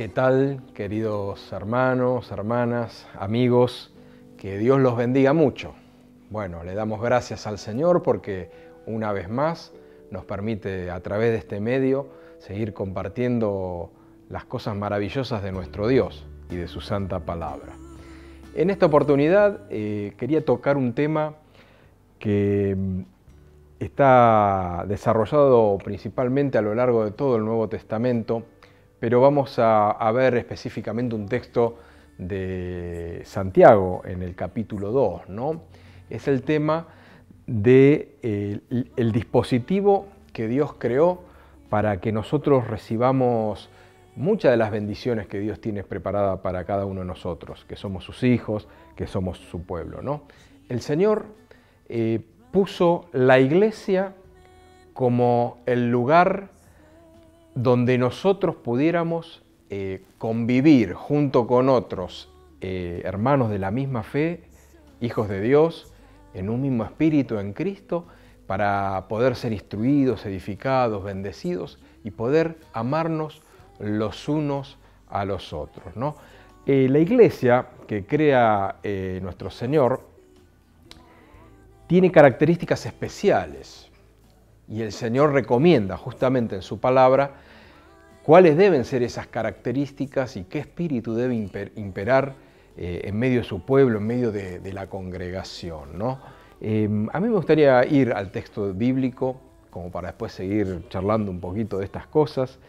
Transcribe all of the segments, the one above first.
¿Qué tal, queridos hermanos, hermanas, amigos? Que Dios los bendiga mucho. Bueno, le damos gracias al Señor porque una vez más nos permite a través de este medio seguir compartiendo las cosas maravillosas de nuestro Dios y de su santa palabra. En esta oportunidad quería tocar un tema que está desarrollado principalmente a lo largo de todo el Nuevo Testamento, pero vamos a ver específicamente un texto de Santiago en el capítulo 2, ¿no? Es el tema del dispositivo que Dios creó para que nosotros recibamos muchas de las bendiciones que Dios tiene preparada para cada uno de nosotros, que somos sus hijos, que somos su pueblo, ¿no? El Señor puso la iglesia como el lugar donde nosotros pudiéramos convivir junto con otros hermanos de la misma fe, hijos de Dios, en un mismo espíritu en Cristo, para poder ser instruidos, edificados, bendecidos y poder amarnos los unos a los otros, ¿no? La iglesia que crea nuestro Señor tiene características especiales. Y el Señor recomienda justamente en su palabra cuáles deben ser esas características y qué espíritu debe imperar en medio de su pueblo, en medio de la congregación, ¿no? A mí me gustaría ir al texto bíblico, como para después seguir charlando un poquito de estas cosas.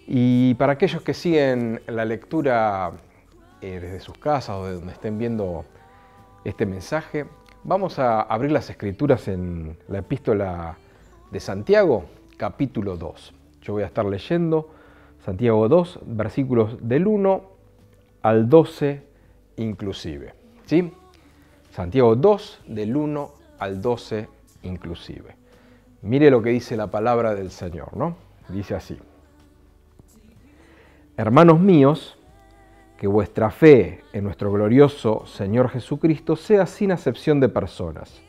Y para aquellos que siguen la lectura desde sus casas o de donde estén viendo este mensaje, vamos a abrir las Escrituras en la epístola de Santiago, capítulo 2. Yo voy a estar leyendo Santiago 2, versículos del 1 al 12 inclusive. ¿Sí? Santiago 2, del 1 al 12 inclusive. Mire lo que dice la palabra del Señor, ¿no? Dice así: Hermanos míos, que vuestra fe en nuestro glorioso Señor Jesucristo sea sin acepción de personas.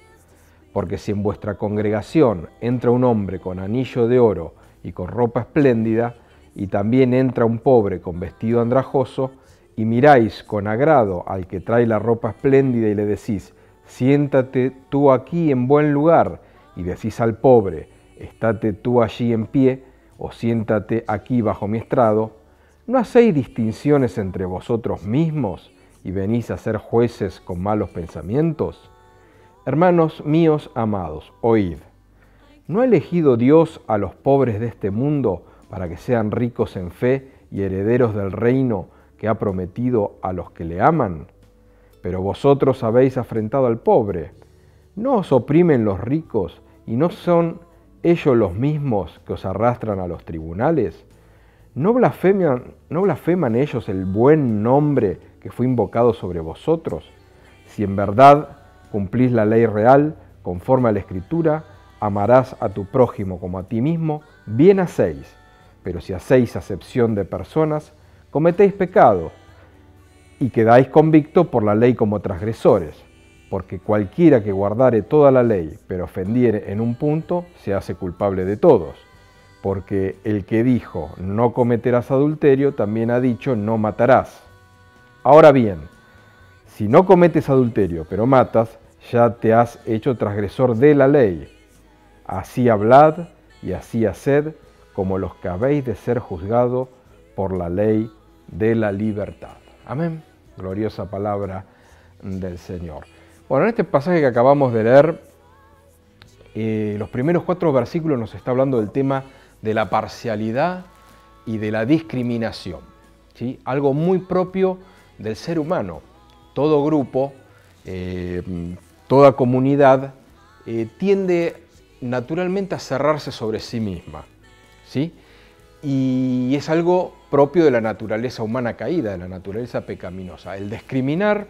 Porque si en vuestra congregación entra un hombre con anillo de oro y con ropa espléndida, y también entra un pobre con vestido andrajoso, y miráis con agrado al que trae la ropa espléndida y le decís, siéntate tú aquí en buen lugar, y decís al pobre, estate tú allí en pie, o siéntate aquí bajo mi estrado, ¿no hacéis distinciones entre vosotros mismos y venís a ser jueces con malos pensamientos? Hermanos míos amados, oíd. ¿No ha elegido Dios a los pobres de este mundo para que sean ricos en fe y herederos del reino que ha prometido a los que le aman? Pero vosotros habéis afrentado al pobre. ¿No os oprimen los ricos y no son ellos los mismos que os arrastran a los tribunales? ¿No blasfeman ellos el buen nombre que fue invocado sobre vosotros? Si en verdad cumplís la ley real, conforme a la Escritura, amarás a tu prójimo como a ti mismo, bien hacéis. Pero si hacéis acepción de personas, cometéis pecado y quedáis convictos por la ley como transgresores. Porque cualquiera que guardare toda la ley, pero ofendiere en un punto, se hace culpable de todos. Porque el que dijo, no cometerás adulterio, también ha dicho, no matarás. Ahora bien, si no cometes adulterio, pero matas, ya te has hecho transgresor de la ley. Así hablad y así haced, como los que habéis de ser juzgados por la ley de la libertad. Amén. Gloriosa palabra del Señor. Bueno, en este pasaje que acabamos de leer, los primeros 4 versículos nos está hablando del tema de la parcialidad y de la discriminación, ¿sí? Algo muy propio del ser humano. Todo grupo, toda comunidad tiende naturalmente a cerrarse sobre sí misma, ¿sí? Y es algo propio de la naturaleza humana caída, de la naturaleza pecaminosa. El discriminar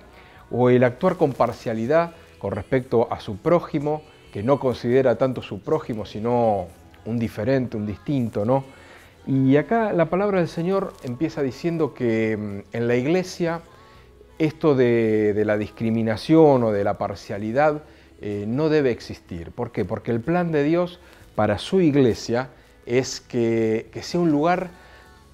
o el actuar con parcialidad con respecto a su prójimo, que no considera tanto su prójimo, sino un diferente, un distinto, ¿no? Y acá la palabra del Señor empieza diciendo que en la iglesia esto de la discriminación o de la parcialidad no debe existir. ¿Por qué? Porque el plan de Dios para su iglesia es que sea un lugar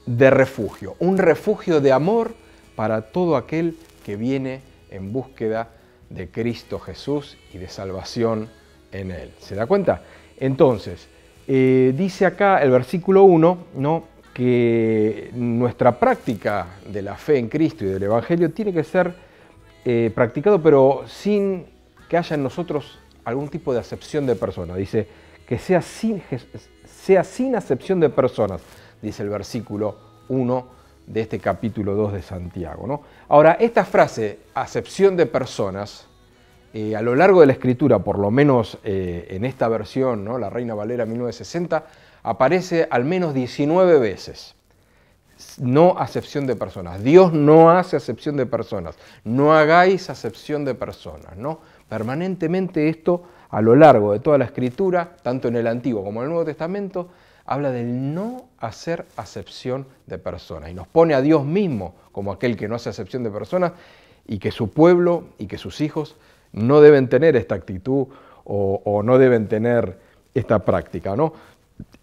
de refugio, un refugio de amor para todo aquel que viene en búsqueda de Cristo Jesús y de salvación en Él. ¿Se da cuenta? Entonces, dice acá el versículo 1, ¿no?, que nuestra práctica de la fe en Cristo y del Evangelio tiene que ser practicado, pero sin que haya en nosotros algún tipo de acepción de personas. Dice que sea sin acepción de personas, dice el versículo 1 de este capítulo 2 de Santiago, ¿no? Ahora, esta frase, acepción de personas, a lo largo de la Escritura, por lo menos en esta versión, ¿no?, la Reina Valera 1960, aparece al menos 19 veces. No acepción de personas. Dios no hace acepción de personas. No hagáis acepción de personas, ¿no? Permanentemente esto, a lo largo de toda la Escritura, tanto en el Antiguo como en el Nuevo Testamento, habla del no hacer acepción de personas. Y nos pone a Dios mismo como aquel que no hace acepción de personas y que su pueblo y que sus hijos no deben tener esta actitud o no deben tener esta práctica, ¿no?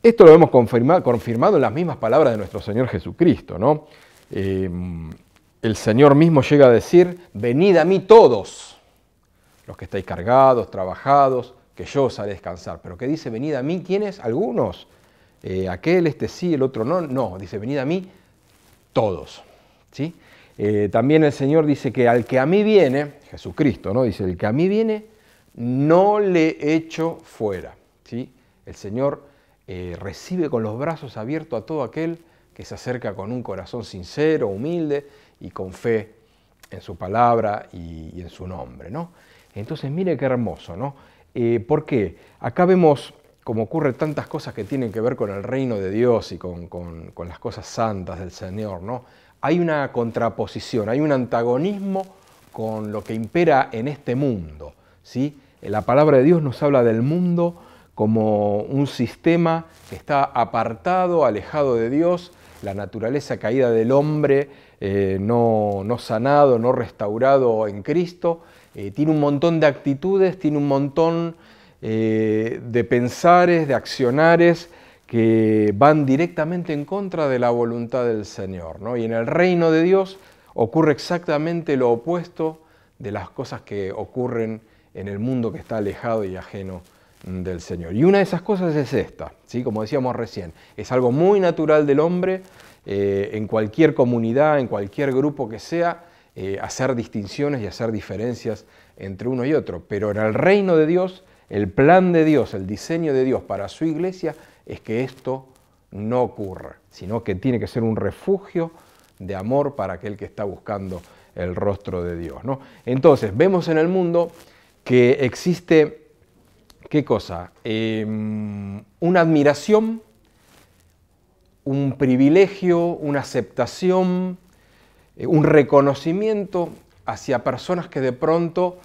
Esto lo hemos confirmado en las mismas palabras de nuestro Señor Jesucristo, ¿no? El Señor mismo llega a decir, venid a mí todos, los que estáis cargados, trabajados, que yo os haré descansar. Pero ¿qué dice? Venid a mí, ¿quiénes? Algunos. Aquel, este sí, el otro no. No, dice, venid a mí todos, ¿sí? También el Señor dice que al que a mí viene, Jesucristo, ¿no?, dice, el que a mí viene, no le echo fuera, ¿sí? El Señor recibe con los brazos abiertos a todo aquel que se acerca con un corazón sincero, humilde y con fe en su palabra y en su nombre, ¿no? Entonces, mire qué hermoso, ¿no? ¿Por qué? Acá vemos como ocurre tantas cosas que tienen que ver con el reino de Dios y con las cosas santas del Señor, ¿no? Hay una contraposición, hay un antagonismo con lo que impera en este mundo, ¿sí? La palabra de Dios nos habla del mundo como un sistema que está apartado, alejado de Dios, la naturaleza caída del hombre, no sanado, no restaurado en Cristo, tiene un montón de actitudes, tiene un montón de pensares, de accionares que van directamente en contra de la voluntad del Señor, ¿no? Y en el reino de Dios ocurre exactamente lo opuesto de las cosas que ocurren en el mundo que está alejado y ajeno del Señor. Y una de esas cosas es esta, ¿sí? Como decíamos recién, es algo muy natural del hombre, en cualquier comunidad, en cualquier grupo que sea, hacer distinciones y hacer diferencias entre uno y otro. Pero en el reino de Dios, el plan de Dios, el diseño de Dios para su iglesia es que esto no ocurra, sino que tiene que ser un refugio de amor para aquel que está buscando el rostro de Dios, ¿no? Entonces, vemos en el mundo que existe, ¿qué cosa? Una admiración, un privilegio, una aceptación, un reconocimiento hacia personas que de pronto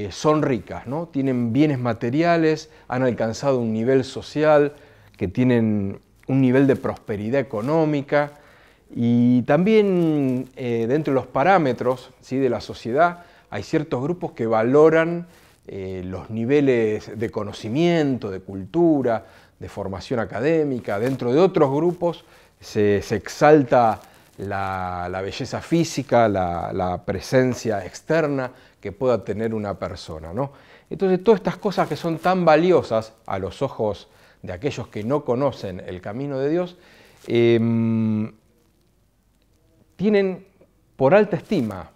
son ricas, ¿no? Tienen bienes materiales, han alcanzado un nivel social, que tienen un nivel de prosperidad económica y también dentro de los parámetros, ¿sí?, de la sociedad hay ciertos grupos que valoran los niveles de conocimiento, de cultura, de formación académica. Dentro de otros grupos se exalta la belleza física, la presencia externa que pueda tener una persona, ¿no? Entonces, todas estas cosas que son tan valiosas a los ojos de aquellos que no conocen el camino de Dios, tienen por alta estima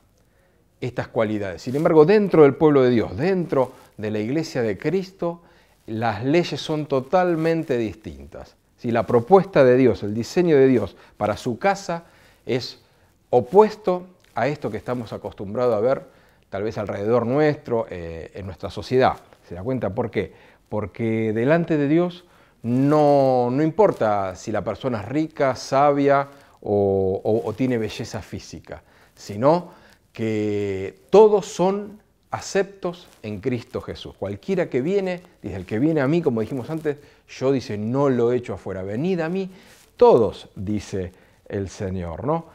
estas cualidades. Sin embargo, dentro del pueblo de Dios, dentro de la iglesia de Cristo, las leyes son totalmente distintas. Si la propuesta de Dios, el diseño de Dios para su casa es opuesto a esto que estamos acostumbrados a ver tal vez alrededor nuestro, en nuestra sociedad. ¿Se da cuenta? ¿Por qué? Porque delante de Dios no importa si la persona es rica, sabia o tiene belleza física, sino que todos son aceptos en Cristo Jesús. Cualquiera que viene, dice, el que viene a mí, como dijimos antes, yo, dice, no lo echo afuera. Venid a mí, todos, dice el Señor, ¿no?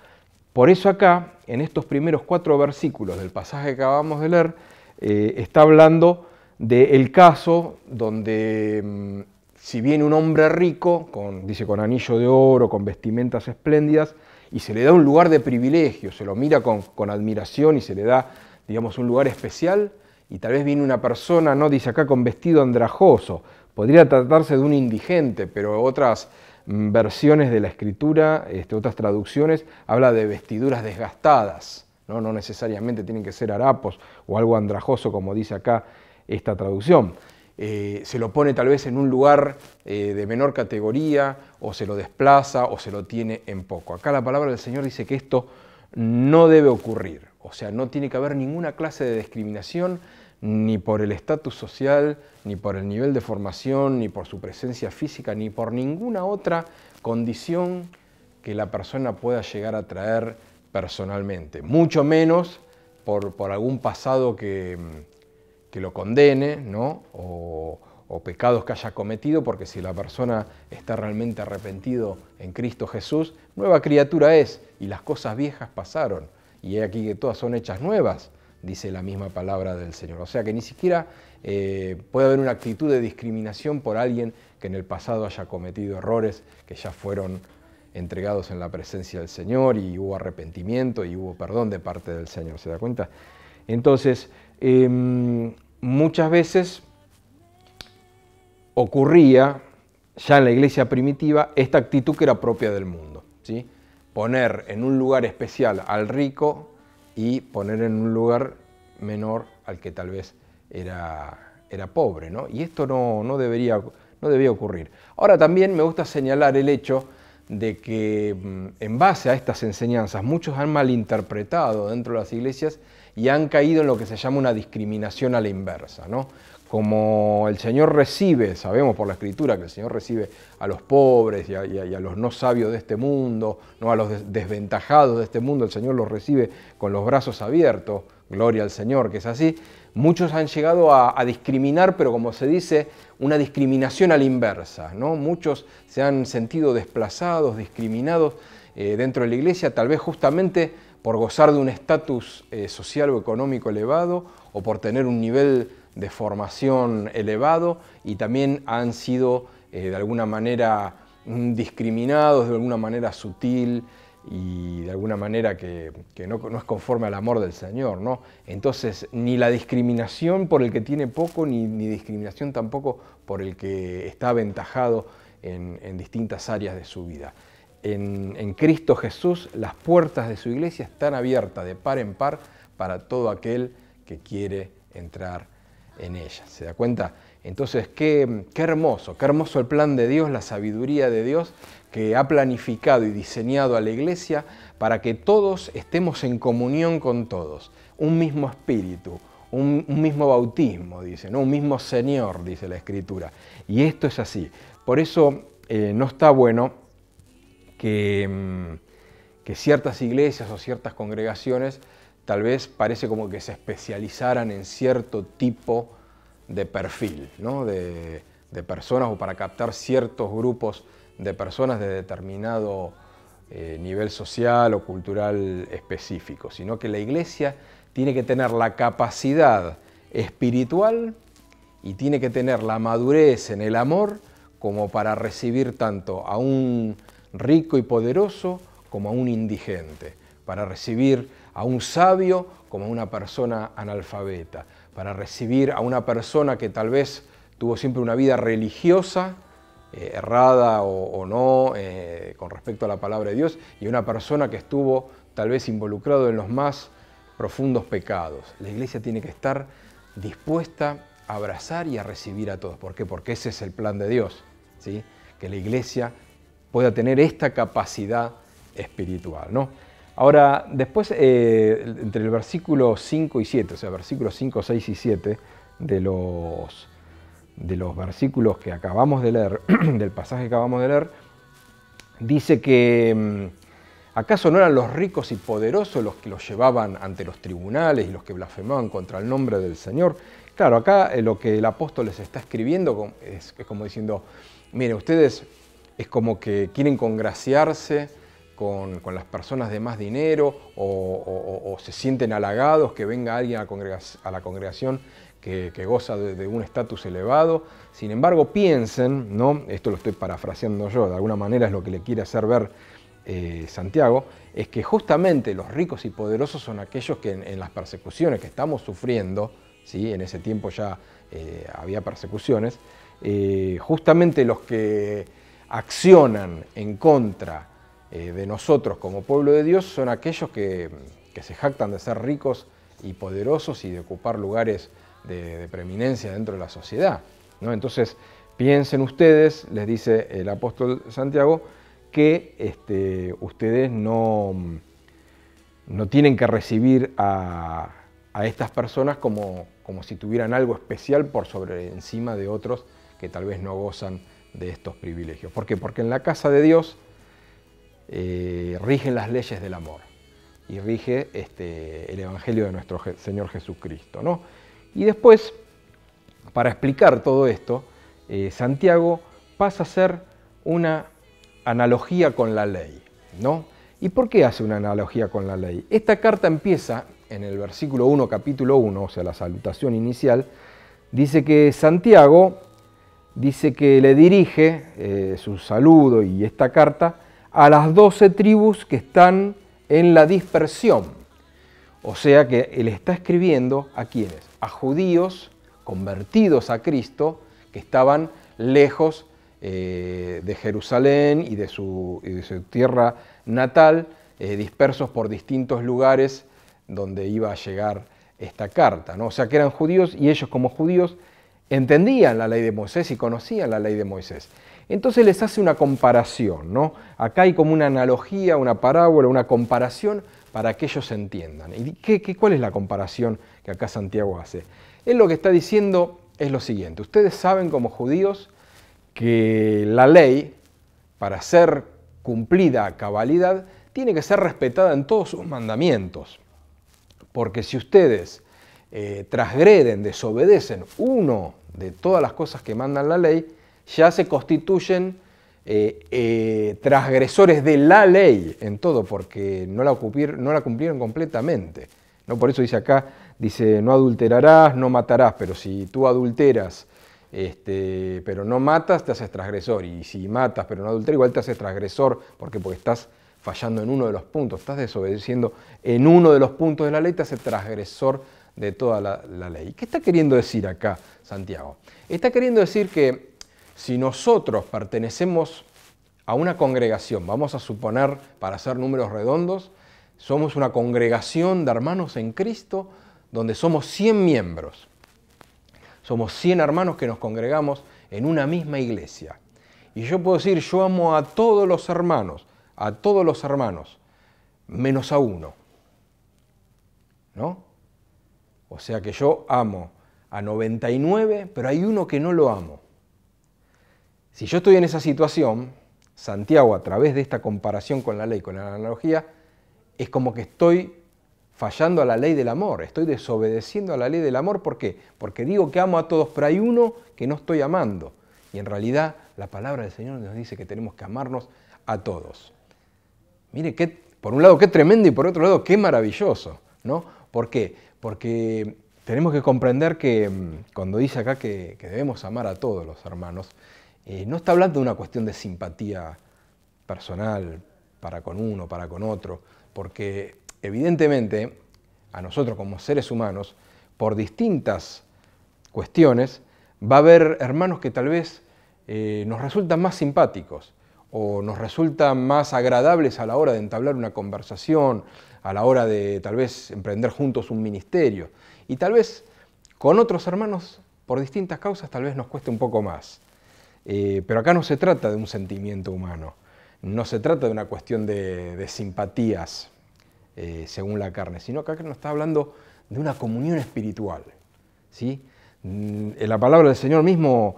Por eso acá, en estos primeros 4 versículos del pasaje que acabamos de leer, está hablando del caso donde si viene un hombre rico, dice con anillo de oro, con vestimentas espléndidas, y se le da un lugar de privilegio, se lo mira con admiración y se le da, digamos, un lugar especial, y tal vez viene una persona, no dice acá, con vestido andrajoso, podría tratarse de un indigente, pero otras versiones de la escritura, otras traducciones, habla de vestiduras desgastadas, no necesariamente tienen que ser harapos o algo andrajoso como dice acá esta traducción. Se lo pone tal vez en un lugar de menor categoría, o se lo desplaza, o se lo tiene en poco. Acá la palabra del Señor dice que esto no debe ocurrir, o sea, no tiene que haber ninguna clase de discriminación, ni por el estatus social, ni por el nivel de formación, ni por su presencia física, ni por ninguna otra condición que la persona pueda llegar a traer personalmente, mucho menos por algún pasado que lo condene, ¿no? o pecados que haya cometido, porque si la persona está realmente arrepentido en Cristo Jesús, nueva criatura es, y las cosas viejas pasaron, y he aquí que todas son hechas nuevas, dice la misma palabra del Señor. O sea que ni siquiera puede haber una actitud de discriminación por alguien que en el pasado haya cometido errores que ya fueron entregados en la presencia del Señor, y hubo arrepentimiento y hubo perdón de parte del Señor. ¿Se da cuenta? Entonces, muchas veces ocurría ya en la iglesia primitiva esta actitud que era propia del mundo, ¿sí? Poner en un lugar especial al rico y poner en un lugar menor al que tal vez era pobre, ¿no? Y esto no debía ocurrir. Ahora también me gusta señalar el hecho de que en base a estas enseñanzas muchos han malinterpretado dentro de las iglesias y han caído en lo que se llama una discriminación a la inversa, ¿no? Como el Señor recibe, sabemos por la Escritura que el Señor recibe a los pobres y a los no sabios de este mundo, no a los desventajados de este mundo, el Señor los recibe con los brazos abiertos, gloria al Señor, que es así. Muchos han llegado a discriminar, pero como se dice, una discriminación a la inversa, ¿no? Muchos se han sentido desplazados, discriminados dentro de la iglesia, tal vez justamente por gozar de un estatus social o económico elevado, o por tener un nivel de formación elevado, y también han sido de alguna manera discriminados de alguna manera sutil y de alguna manera que no es conforme al amor del Señor, ¿no? Entonces, ni la discriminación por el que tiene poco, ni discriminación tampoco por el que está aventajado en distintas áreas de su vida. En Cristo Jesús, las puertas de su iglesia están abiertas de par en par para todo aquel que quiere entrar en ella. ¿Se da cuenta? Entonces, qué hermoso el plan de Dios, la sabiduría de Dios, que ha planificado y diseñado a la iglesia para que todos estemos en comunión con todos. Un mismo espíritu, un mismo bautismo, dice, ¿no? Un mismo Señor, dice la Escritura. Y esto es así. Por eso no está bueno que ciertas iglesias o ciertas congregaciones tal vez parece como que se especializaran en cierto tipo de perfil, ¿no? de personas, o para captar ciertos grupos de personas de determinado nivel social o cultural específico, sino que la iglesia tiene que tener la capacidad espiritual y tiene que tener la madurez en el amor como para recibir tanto a un rico y poderoso como a un indigente, para recibir a un sabio como a una persona analfabeta, para recibir a una persona que tal vez tuvo siempre una vida religiosa, errada o no, con respecto a la palabra de Dios, y una persona que estuvo tal vez involucrado en los más profundos pecados. La iglesia tiene que estar dispuesta a abrazar y a recibir a todos. ¿Por qué? Porque ese es el plan de Dios, ¿sí? Que la iglesia pueda tener esta capacidad espiritual, ¿no? Ahora, después, entre el versículo 5 y 7, o sea, versículos 5, 6 y 7 de los versículos que acabamos de leer, del pasaje que acabamos de leer, dice que ¿acaso no eran los ricos y poderosos los que los llevaban ante los tribunales y los que blasfemaban contra el nombre del Señor? Claro, acá lo que el apóstol les está escribiendo es como diciendo, miren, ustedes es como que quieren congraciarse con las personas de más dinero, o se sienten halagados que venga alguien a la congregación que goza de un estatus elevado. Sin embargo, piensen, ¿no? Esto lo estoy parafraseando yo, de alguna manera es lo que le quiere hacer ver Santiago, es que justamente los ricos y poderosos son aquellos que en las persecuciones que estamos sufriendo, ¿sí? En ese tiempo ya había persecuciones, justamente los que accionan en contra de nosotros como pueblo de Dios son aquellos que se jactan de ser ricos y poderosos y de ocupar lugares de preeminencia dentro de la sociedad, ¿no? Entonces, piensen ustedes, les dice el apóstol Santiago, que ustedes no tienen que recibir a estas personas como si tuvieran algo especial por sobre encima de otros que tal vez no gozan de estos privilegios. ¿Por qué? Porque en la casa de Dios rigen las leyes del amor y rige el Evangelio de nuestro Señor Jesucristo, ¿no? Y después, para explicar todo esto, Santiago pasa a hacer una analogía con la ley, ¿no? ¿Y por qué hace una analogía con la ley? Esta carta empieza en el versículo 1, capítulo 1, o sea, la salutación inicial, dice que Santiago dice que le dirige su saludo y esta carta a las 12 tribus que están en la dispersión. O sea que él está escribiendo a quiénes, a judíos convertidos a Cristo que estaban lejos de Jerusalén y de su tierra natal, dispersos por distintos lugares donde iba a llegar esta carta, ¿no? O sea que eran judíos y ellos como judíos entendían la ley de Moisés y conocían la ley de Moisés. Entonces les hace una comparación, ¿no? Acá hay como una analogía, una parábola, una comparación para que ellos entiendan. ¿Y cuál es la comparación que acá Santiago hace? Él lo que está diciendo es lo siguiente. Ustedes saben como judíos que la ley, para ser cumplida a cabalidad, tiene que ser respetada en todos sus mandamientos. Porque si ustedes transgreden, desobedecen uno de todas las cosas que mandan la ley, ya se constituyen transgresores de la ley en todo, porque no la cumplieron completamente, ¿no? Por eso dice acá, dice, no adulterarás, no matarás, pero si tú adulteras, pero no matas, te haces transgresor, y si matas pero no adulteras, igual te haces transgresor, porque estás fallando en uno de los puntos, estás desobedeciendo en uno de los puntos de la ley, te hace transgresor de toda la ley. ¿Qué está queriendo decir acá Santiago? Está queriendo decir que si nosotros pertenecemos a una congregación, vamos a suponer, para hacer números redondos, somos una congregación de hermanos en Cristo donde somos 100 miembros. Somos 100 hermanos que nos congregamos en una misma iglesia. Y yo puedo decir, yo amo a todos los hermanos, menos a uno, ¿no? O sea que yo amo a 99, pero hay uno que no lo amo. Si yo estoy en esa situación, Santiago, a través de esta comparación con la ley, con la analogía, es como que estoy fallando a la ley del amor, estoy desobedeciendo a la ley del amor. ¿Por qué? Porque digo que amo a todos, pero hay uno que no estoy amando. Y en realidad la palabra del Señor nos dice que tenemos que amarnos a todos. Mire, por un lado qué tremendo y por otro lado qué maravilloso, ¿no? ¿Por qué? Porque tenemos que comprender que cuando dice acá que debemos amar a todos los hermanos, no está hablando de una cuestión de simpatía personal para con uno, para con otro, porque evidentemente a nosotros como seres humanos, por distintas cuestiones, va a haber hermanos que tal vez nos resultan más simpáticos o nos resultan más agradables a la hora de entablar una conversación, a la hora de tal vez emprender juntos un ministerio. Y tal vez con otros hermanos, por distintas causas, tal vez nos cueste un poco más. Pero acá no se trata de un sentimiento humano, no se trata de una cuestión de simpatías según la carne, sino que acá nos está hablando de una comunión espiritual, ¿sí? La palabra del Señor mismo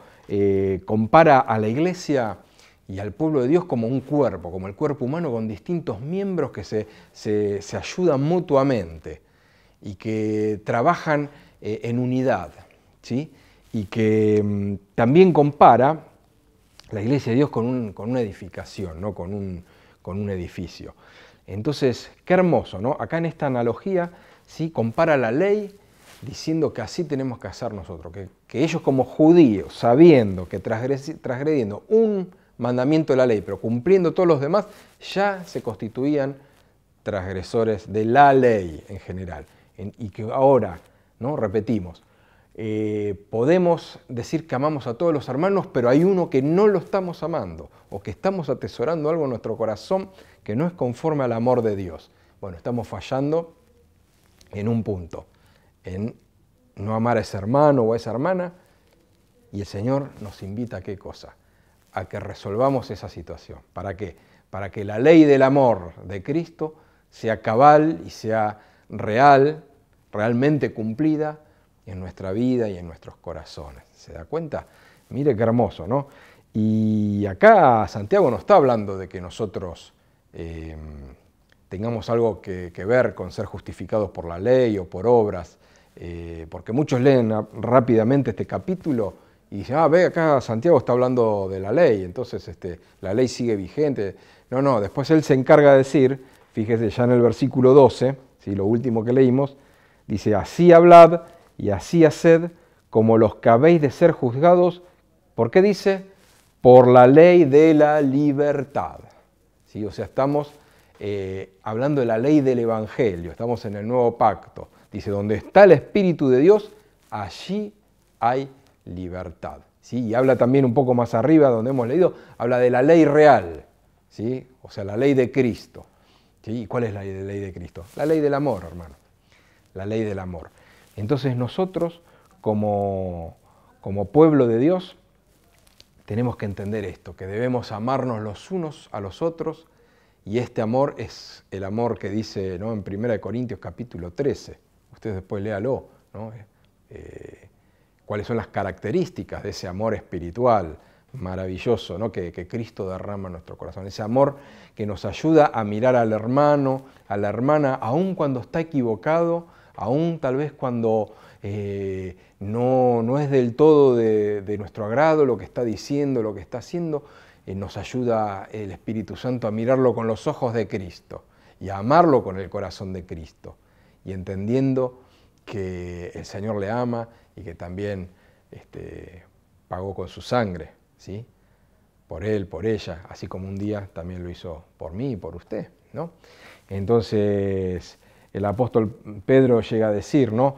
compara a la iglesia y al pueblo de Dios como un cuerpo, como el cuerpo humano con distintos miembros que se ayudan mutuamente y que trabajan en unidad, ¿sí? Y que también compara la iglesia de Dios con una edificación, ¿no? con un edificio. Entonces, qué hermoso, ¿no? Acá en esta analogía, ¿sí? Compara la ley diciendo que así tenemos que hacer nosotros, que ellos como judíos, sabiendo que transgrediendo un mandamiento de la ley, pero cumpliendo todos los demás, ya se constituían transgresores de la ley en general. Y que ahora, ¿no? Repetimos, podemos decir que amamos a todos los hermanos, pero hay uno que no lo estamos amando, o que estamos atesorando algo en nuestro corazón que no es conforme al amor de Dios. Bueno, estamos fallando en un punto, en no amar a ese hermano o a esa hermana, y el Señor nos invita a ¿qué cosa? A que resolvamos esa situación. ¿Para qué? Para que la ley del amor de Cristo sea cabal y sea real, realmente cumplida en nuestra vida y en nuestros corazones. ¿Se da cuenta? Mire qué hermoso, ¿no? Y acá Santiago no está hablando de que nosotros tengamos algo que ver con ser justificados por la ley o por obras, porque muchos leen rápidamente este capítulo y dicen, ve, acá Santiago está hablando de la ley, entonces la ley sigue vigente. No, después él se encarga de decir, fíjese ya en el versículo 12, ¿sí? Lo último que leímos, dice, así hablad y así haced como los que habéis de ser juzgados, ¿por qué dice? Por la ley de la libertad. ¿Sí? O sea, estamos hablando de la ley del Evangelio, estamos en el nuevo pacto. Dice, donde está el Espíritu de Dios, allí hay libertad. ¿Sí? Y habla también un poco más arriba, donde hemos leído, habla de la ley real, ¿sí? O sea, la ley de Cristo. ¿Sí? ¿Y cuál es la ley de Cristo? La ley del amor, hermano. La ley del amor. Entonces nosotros, como pueblo de Dios, tenemos que entender esto, que debemos amarnos los unos a los otros, y este amor es el amor que dice, ¿no? En 1 Corintios capítulo 13. Ustedes después léalo, ¿no? Cuáles son las características de ese amor espiritual maravilloso, ¿no? que Cristo derrama en nuestro corazón. Ese amor que nos ayuda a mirar al hermano, a la hermana, aun cuando está equivocado, aun tal vez cuando no es del todo de nuestro agrado lo que está diciendo, lo que está haciendo, nos ayuda el Espíritu Santo a mirarlo con los ojos de Cristo y a amarlo con el corazón de Cristo, y entendiendo que el Señor le ama y que también pagó con su sangre, ¿sí? Por él, por ella, así como un día también lo hizo por mí y por usted, ¿no? Entonces el apóstol Pedro llega a decir, ¿no?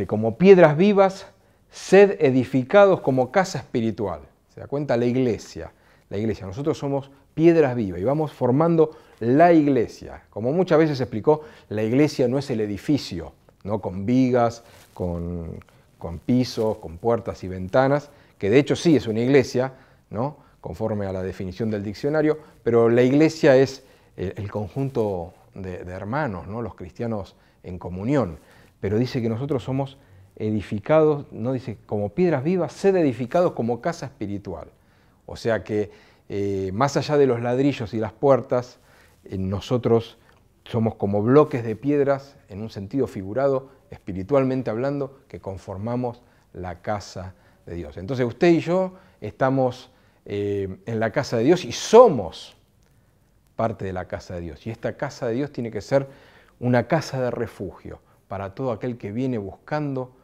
Como piedras vivas, sed edificados como casa espiritual. ¿Se da cuenta? La iglesia. Nosotros somos piedras vivas y vamos formando la iglesia. Como muchas veces se explicó, la iglesia no es el edificio, ¿no? Con vigas, con pisos, con puertas y ventanas, que de hecho sí es una iglesia, ¿no? Conforme a la definición del diccionario, pero la iglesia es el conjunto de hermanos, ¿no? Los cristianos en comunión. Pero dice que nosotros somos edificados, no dice como piedras vivas, sed edificados como casa espiritual. O sea que más allá de los ladrillos y las puertas, nosotros somos como bloques de piedras, en un sentido figurado, espiritualmente hablando, que conformamos la casa de Dios. Entonces usted y yo estamos en la casa de Dios y somos parte de la casa de Dios. Y esta casa de Dios tiene que ser una casa de refugio para todo aquel que viene buscando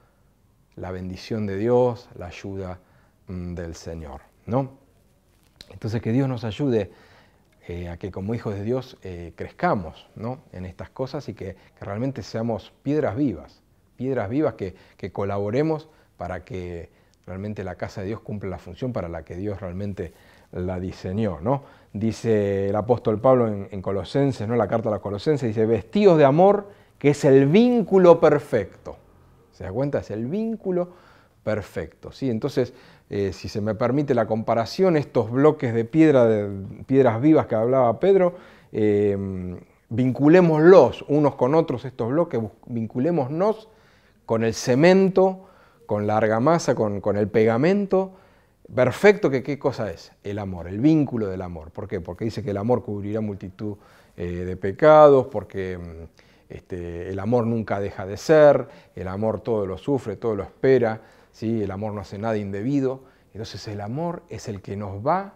la bendición de Dios, la ayuda del Señor, ¿no? Entonces que Dios nos ayude a que como hijos de Dios crezcamos, ¿no? En estas cosas y que realmente seamos piedras vivas que colaboremos para que realmente la casa de Dios cumpla la función para la que Dios realmente la diseñó, ¿no? Dice el apóstol Pablo en Colosenses, ¿no? La carta a los Colosenses, dice, vestidos de amor, que es el vínculo perfecto. ¿Se da cuenta? Es el vínculo perfecto, ¿sí? Entonces, si se me permite la comparación, estos bloques de piedras vivas que hablaba Pedro, vinculémoslos unos con otros, estos bloques, vinculémonos con el cemento, con la argamasa, con el pegamento perfecto, que ¿qué cosa es? El amor, el vínculo del amor. ¿Por qué? Porque dice que el amor cubrirá multitud de pecados, porque el amor nunca deja de ser, el amor todo lo sufre, todo lo espera, ¿sí? El amor no hace nada indebido. Entonces el amor es el que nos va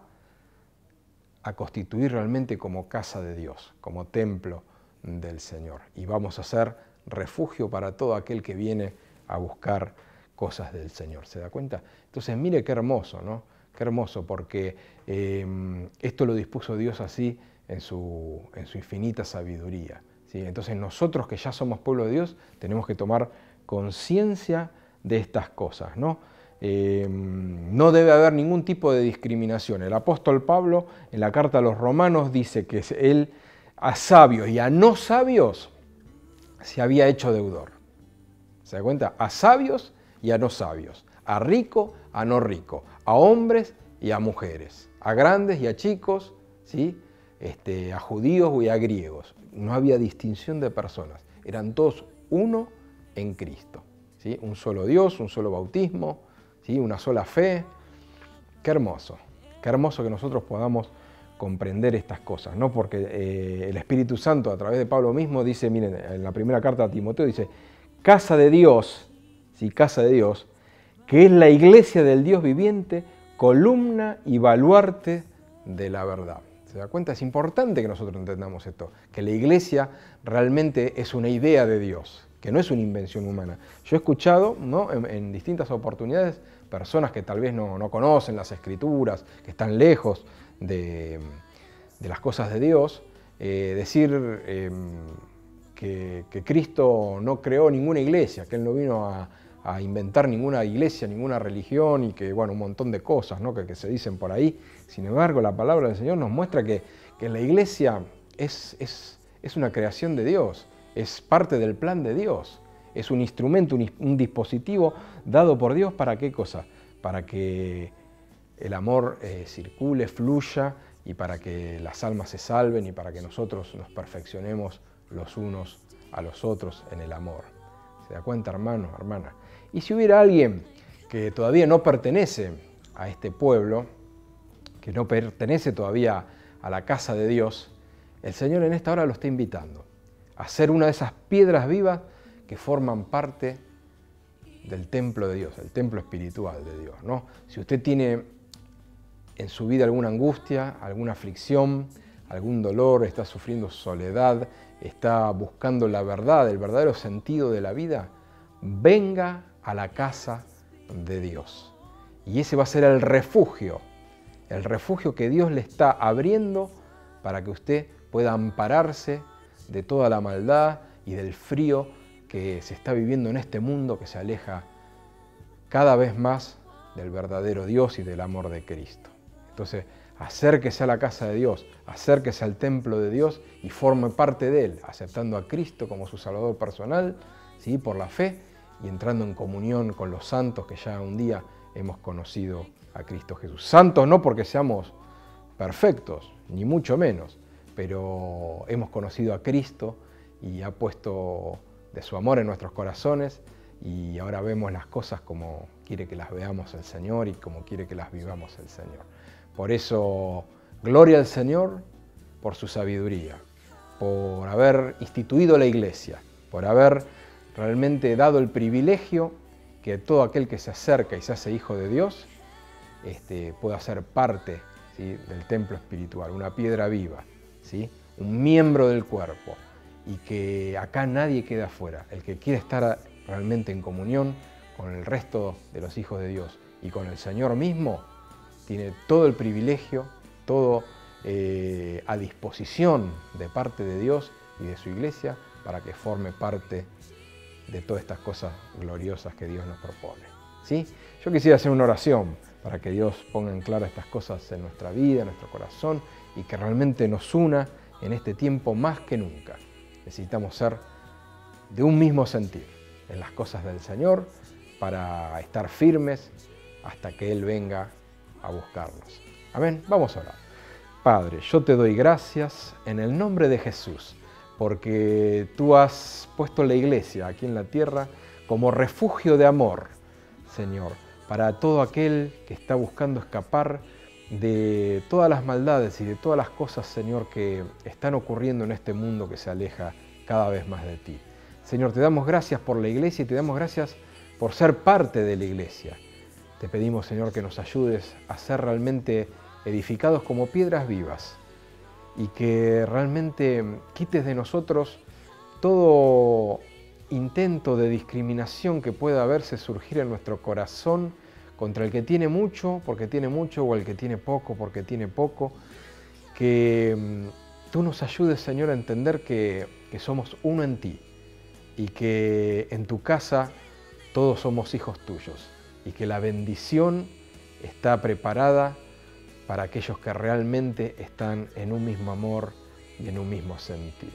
a constituir realmente como casa de Dios, como templo del Señor. Y vamos a ser refugio para todo aquel que viene a buscar cosas del Señor. ¿Se da cuenta? Entonces, mire qué hermoso, ¿no? Qué hermoso, porque esto lo dispuso Dios así en su infinita sabiduría, ¿sí? Entonces, nosotros que ya somos pueblo de Dios, tenemos que tomar conciencia de estas cosas, ¿no? No debe haber ningún tipo de discriminación. El apóstol Pablo, en la carta a los Romanos, dice que él a sabios y a no sabios se había hecho deudor. ¿Se da cuenta? A sabios y a no sabios, a rico, a no rico, a hombres y a mujeres, a grandes y a chicos, ¿sí? A judíos y a griegos. No había distinción de personas, eran todos uno en Cristo, ¿sí? Un solo Dios, un solo bautismo, ¿sí? Una sola fe. Qué hermoso que nosotros podamos comprender estas cosas, ¿no? Porque el Espíritu Santo, a través de Pablo mismo, dice, miren, en la primera carta a Timoteo, dice, casa de Dios, ¿sí? Casa de Dios, que es la iglesia del Dios viviente, columna y baluarte de la verdad. ¿Se da cuenta? Es importante que nosotros entendamos esto, que la iglesia realmente es una idea de Dios, que no es una invención humana. Yo he escuchado, ¿no? en distintas oportunidades, personas que tal vez no conocen las Escrituras, que están lejos de las cosas de Dios, decir que Cristo no creó ninguna iglesia, que Él no vino a inventar ninguna iglesia, ninguna religión y que, bueno, un montón de cosas, ¿no? que se dicen por ahí. Sin embargo, la palabra del Señor nos muestra que la iglesia es una creación de Dios, es parte del plan de Dios, es un instrumento, un dispositivo dado por Dios. ¿Para qué cosa? Para que el amor circule, fluya y para que las almas se salven y para que nosotros nos perfeccionemos los unos a los otros en el amor. ¿Se da cuenta, hermano, hermana? Y si hubiera alguien que todavía no pertenece a este pueblo, que no pertenece todavía a la casa de Dios, el Señor en esta hora lo está invitando a ser una de esas piedras vivas que forman parte del templo de Dios, el templo espiritual de Dios, ¿no? Si usted tiene en su vida alguna angustia, alguna aflicción, algún dolor, está sufriendo soledad, está buscando la verdad, el verdadero sentido de la vida, venga a la casa de Dios. Y ese va a ser el refugio que Dios le está abriendo para que usted pueda ampararse de toda la maldad y del frío que se está viviendo en este mundo que se aleja cada vez más del verdadero Dios y del amor de Cristo. Entonces, acérquese a la casa de Dios, acérquese al templo de Dios y forme parte de Él, aceptando a Cristo como su Salvador personal, ¿sí? Por la fe y entrando en comunión con los santos que ya un día hemos conocido a Cristo Jesús. Santos no porque seamos perfectos, ni mucho menos, pero hemos conocido a Cristo y ha puesto de su amor en nuestros corazones y ahora vemos las cosas como quiere que las veamos el Señor y como quiere que las vivamos el Señor. Por eso, gloria al Señor por su sabiduría, por haber instituido la iglesia, por haber realmente dado el privilegio que todo aquel que se acerca y se hace hijo de Dios pueda ser parte, ¿sí? del templo espiritual, una piedra viva, ¿sí? Un miembro del cuerpo, y que acá nadie queda afuera. El que quiere estar realmente en comunión con el resto de los hijos de Dios y con el Señor mismo, tiene todo el privilegio, todo a disposición de parte de Dios y de su iglesia para que forme parte de todas estas cosas gloriosas que Dios nos propone, ¿sí? Yo quisiera hacer una oración para que Dios ponga en claro estas cosas en nuestra vida, en nuestro corazón, y que realmente nos una en este tiempo más que nunca. Necesitamos ser de un mismo sentir en las cosas del Señor para estar firmes hasta que Él venga a buscarnos. Amén. Vamos a orar. Padre, yo te doy gracias en el nombre de Jesús, porque tú has puesto la iglesia aquí en la tierra como refugio de amor, Señor, para todo aquel que está buscando escapar de todas las maldades y de todas las cosas, Señor, que están ocurriendo en este mundo que se aleja cada vez más de ti. Señor, te damos gracias por la iglesia y te damos gracias por ser parte de la iglesia. Te pedimos, Señor, que nos ayudes a ser realmente edificados como piedras vivas y que realmente quites de nosotros todo intento de discriminación que pueda verse surgir en nuestro corazón contra el que tiene mucho porque tiene mucho o el que tiene poco porque tiene poco. Que tú nos ayudes, Señor, a entender que somos uno en ti y que en tu casa todos somos hijos tuyos y que la bendición está preparada para aquellos que realmente están en un mismo amor y en un mismo sentir,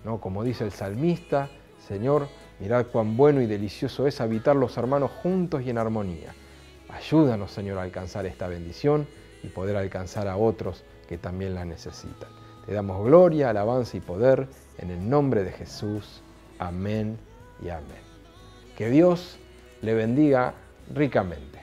¿no? Como dice el salmista, Señor, mirad cuán bueno y delicioso es habitar los hermanos juntos y en armonía. Ayúdanos, Señor, a alcanzar esta bendición y poder alcanzar a otros que también la necesitan. Te damos gloria, alabanza y poder en el nombre de Jesús. Amén y amén. Que Dios le bendiga ricamente.